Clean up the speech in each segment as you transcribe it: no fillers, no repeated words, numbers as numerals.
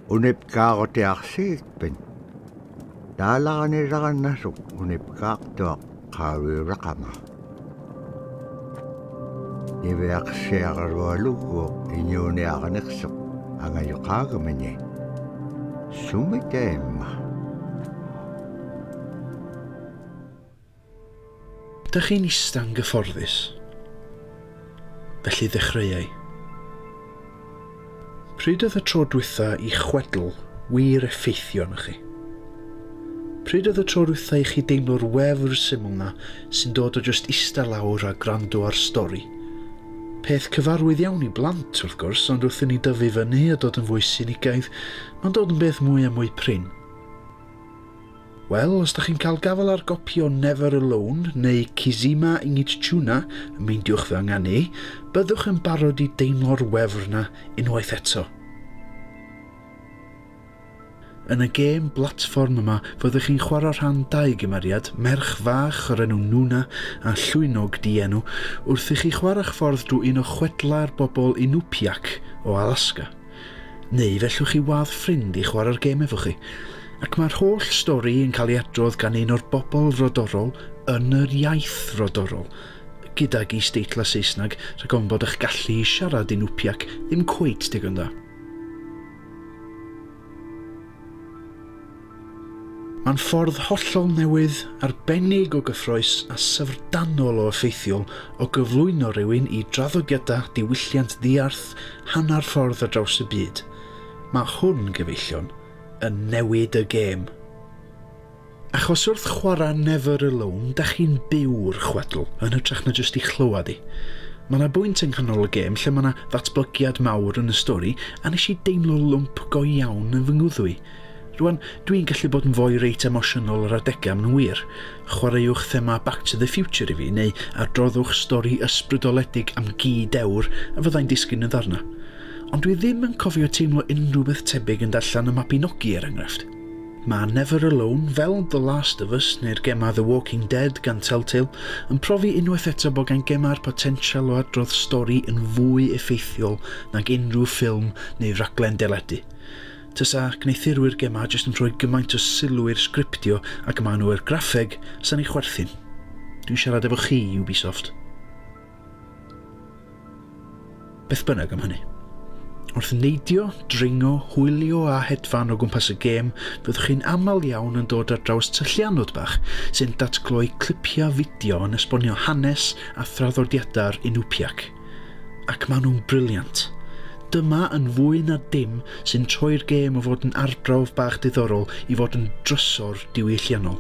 unipkaaqutiarsiitpin taalaqanilaqannasuk unipkaaqtuaq qaaviuraqama iviaqsiaqarualuguuq iñuuniaqaniqsuq angayuqaagamani sumitaimma. Dych chi'n ista'n gyfforddus? Felly ddechreuai. Pryd oedd y tro dwytha I chwedl wir effeithio arnoch chi? Pryd oedd y tro dwytha I chi deimlo'r wefr syml na sy'n dod o just ista lawr a gwrando ar stori? Peth cyfarwydd iawn I blant wrth gwrs, ond wrth I ni dyfu fyny a dod yn fwy sinigaidd, mae'n dod yn beth mwy a mwy prin. Wel, os da chi'n cael gafel ar gopi o Never Alone neu Kizima Ingitchuna, meindiwch fe anganu, byddwch yn barod I deimlo'r wefr na unwaith eto. Yn y gêm blatfform yma, fyddwch chi'n chwarae rhan 2 gymeriad, merch fach o'r enw Nuna a llwynog dienw, wrth I chi chwarae'ch ffordd drwy un o chwedlau'r bobl Inupiaq o Alaska. Neu fellwch chi wadd ffrind I chwarae'r gêm efo chi. Ac mae'r holl stori yn cael ei adrodd gan un o'r bobl frodorol yn yr iaith frodorol, gydag I steitla Saesneg rhag ofn bod eich gallu I siarad Inupiaq ddim cweit digon da. Mae'n ffordd hollol newydd, arbennig o gyffroes a syfrdanol o effeithiol o gyflwyno rhywun I draddodiadau diwylliant ddiarth hanner ffordd ar draws y byd. Mae hwn gyfeillion yn newid y gêm. Achos wrth chwarae Never Alone, da chi'n byw'r chwedl yn hytrach na jyst I chlywed I. Mae yna bwynt yng nghanol y gêm lle mae yna ddatblygiad mawr yn y stori a nes I deimlo lwmp go iawn yn fy ngwddwi. Rwan, dwi'n gallu bod yn fwy reit emosiynol ar adegau yn wir. Chwaraewch thema Back to the Future I fi, neu adroddwch stori ysbrydoledig am gi dewr a fyddai'n disgyn yn ddarna. Ond dwi ddim yn cofio teimlo unrhyw beth tebyg yn darllen y Mabinogi enghraifft. Mae Never Alone, fel The Last of Us neu'r gema The Walking Dead gan Telltale, yn profi unwaith eto bod gan gema'r potensial o adrodd stori yn fwy effeithiol nag unrhyw ffilm neu raglen deledu. Tysa gneithurwyr gema jyst yn rhoi gymaint o sylw i'r sgriptio ac yma nhw i'r graffeg, sa'n ei chwerthin. Dwi'n siarad efo chi, Ubisoft. Beth bynnag am hynny. Wrth neidio, dringo, hwylio a hedfan o gwmpas y gêm, byddwch chi'n aml iawn yn dod ar draws tyllianod bach sy'n datgloi clipiau fideo yn esbonio hanes a thraddodiadau'r Inupiaq. Ac maen nhw'n briliant. Dyma yn fwy na dim sy'n troi'r gêm o fod yn arbrawf bach diddorol I fod yn drysor diwylliannol.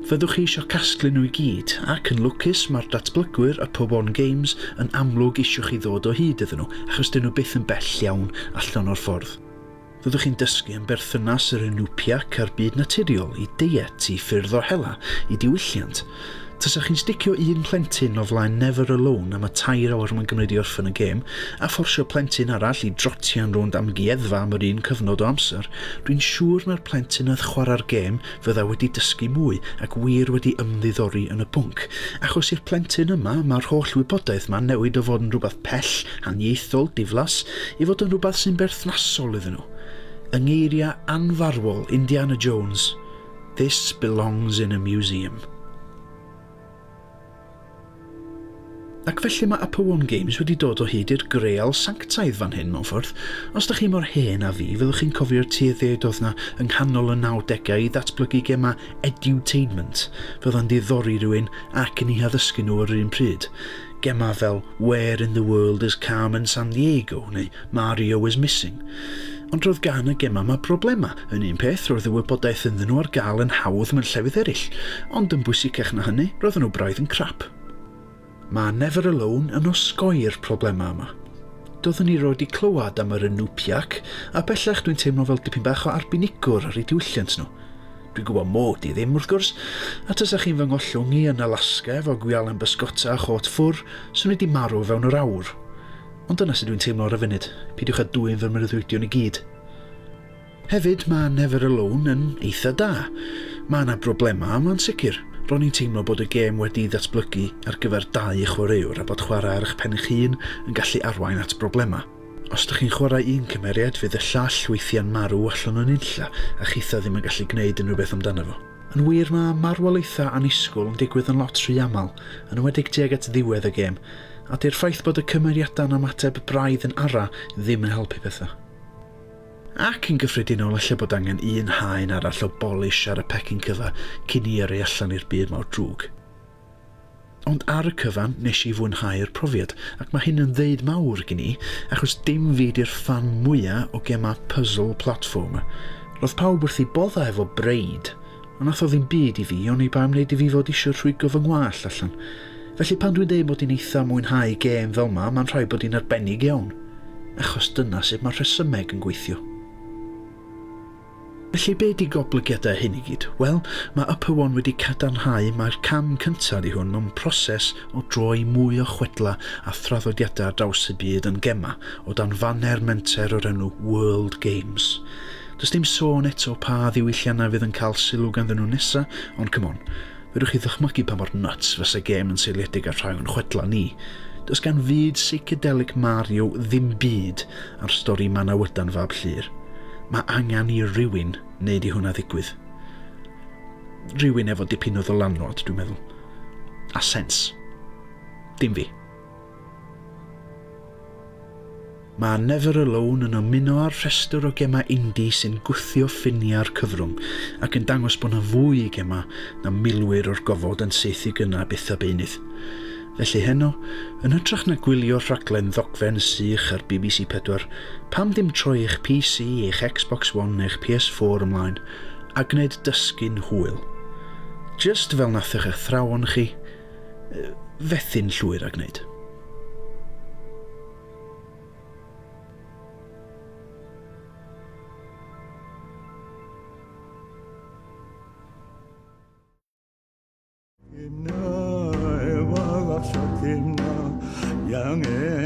Fyddwch chi eisiau casglu nhw I gyd, ac yn lwcus mae'r datblygwyr y Pobon Games yn amlwg eisiau chi ddod o hyd iddyn nhw, achos dyn nhw byth yn bell iawn allan o'r ffordd. Fyddwch chi'n dysgu yn berthynas yr Inupiaq a'r byd naturiol I diet, I ffyrdd o hela, I diwylliant. Tasa chi'n sticio un plentyn o flaen Never Alone am y 2 awr mae'n gymryd I orffen y gêm, a fforsio plentyn arall I drotian rownd amgueddfa am yr un cyfnod o amser, dwi'n siŵr mae'r plentyn oedd chwarae'r gêm fydda wedi dysgu mwy ac wir wedi ymddiddori yn y pwnc, achos i'r plentyn yma mae'r holl wybodaeth ma'n newid o fod yn rhywbeth pell, haniaethol, diflas, I fod yn rhywbeth sy'n berthnasol iddyn nhw. Yng ngeiriau anfarwol Indiana Jones, this belongs in a museum. Ac felly mae Pobon Games wedi dod o hyd i'r greal sanctaidd fan hyn mewn ffordd. Os da chi mor hen a fi, fyddwch chi'n cofio'r tueddiad oedd na yng nghanol y 90au I ddatblygu gema edutainment, fydda'n diddori rhywun ac yn ei haddysgu nhw ar yr un pryd. Gema fel Where in the World is Carmen Sandiego neu Mario is Missing. Ond roedd gan y gema mae problema. Yn un peth, roedd y wybodaeth ynddyn nhw ar gael yn hawdd mewn llefydd eraill, ond yn bwysicach na hynny, roedden nhw braidd yn crap. Mae Never Alone yn osgoi'r problema yma. Doeddwn ni roed I clywed am yr Inupiaq, a bellach dwi'n teimlo fel dipyn bach o arbenigwr ar ei diwylliant nhw. Dwi'n gwybod mod I ddim wrth gwrs, a tysa chi'n fy ngollwng I yn Alaska efo gwialen bysgota a chot ffwr, swn I di marw fewn yr awr. Ond dyna sydd dwi'n teimlo ar y funud, peidiwch â dwyn fy myrddwydion I gyd. Hefyd mae Never Alone yn eitha da. Mae yna broblema yma'n sicr. Ro'n i'n teimlo bod y gêm wedi ddatblygu ar gyfer 2 chwaraewr a bod chwarae ar eich pen eich hun yn gallu arwain at broblema. Os ydych chi'n chwarae un cymeriad, fydd y llall weithiau'n marw allan o'n unlla a chitha ddim yn gallu gwneud unrhyw beth amdano fo. Yn wir mae marwolaethau annisgwyl yn digwydd yn lot rhy aml, yn enwedig tuag at ddiwedd y gêm, a di'r ffaith bod y cymeriadau'n ymateb braidd yn ara ddim yn helpu pethau. Ac yn gyffredinol, lle bod angen un haen arall o bolish ar y pecyn cyfa cyn i yrru allan i'r byd mawr drwg. Ond ar y cyfan nes i fwynhau'r profiad, ac mae hyn yn ddeud mawr gen i, achos dim fi di'r ffan mwyaf o gemau puzzle platformer. Roedd pawb wrth i bodda efo breid, ond nath o ddim byd i fi, ond i ba wneud i fi fod eisiau rhwygo fy ngwallt allan. Felly pan dwi'n dweud bod i'n eitha mwynhau gêm fel yma, mae'n rhaid bod i'n arbennig iawn, achos dyna sut mae rhesymeg yn gweithio. Felly be di goblygiadau hyn i gyd? Wel, mae Upper One wedi cadarnhau mae'r cam cyntaf i hwn mewn proses o droi mwy o chwedla a thraddodiadau ar draws y byd yn gema o dan faner menter o'r enw World Games. Does dim sôn eto pa ddiwylliannau fydd yn cael sylw ganddyn nhw nesa, ond come on, fedrwch chi ddychmygu pa mor nuts fysa gêm yn seiliedig ar rhai o'n chwedla ni. Does gan fyd psychedelic Mario ddim byd ar stori Manawydan fab Llyr. Mae angen i rywun wneud i hwnna ddigwydd. Rywun efo dipyn o ddylanwad, dwi'n meddwl. A sens. Dim fi. Mae Never Alone yn ymuno ar rhestr o gemau indie sy'n gwthio ffiniau'r cyfrwng ac yn dangos bod yna fwy i gemau na milwyr o'r gofod yn saethu gynna byth a beunydd. Felly heno, yn hytrach na gwylio rhaglen ddogfen sych ar BBC 4, pam ddim troi eich PC, eich Xbox One neu'ch PS4 ymlaen a gwneud dysgu'n hwyl. Just fel nath eich athrawon chi, fethu'n llwyr a gwneud. yang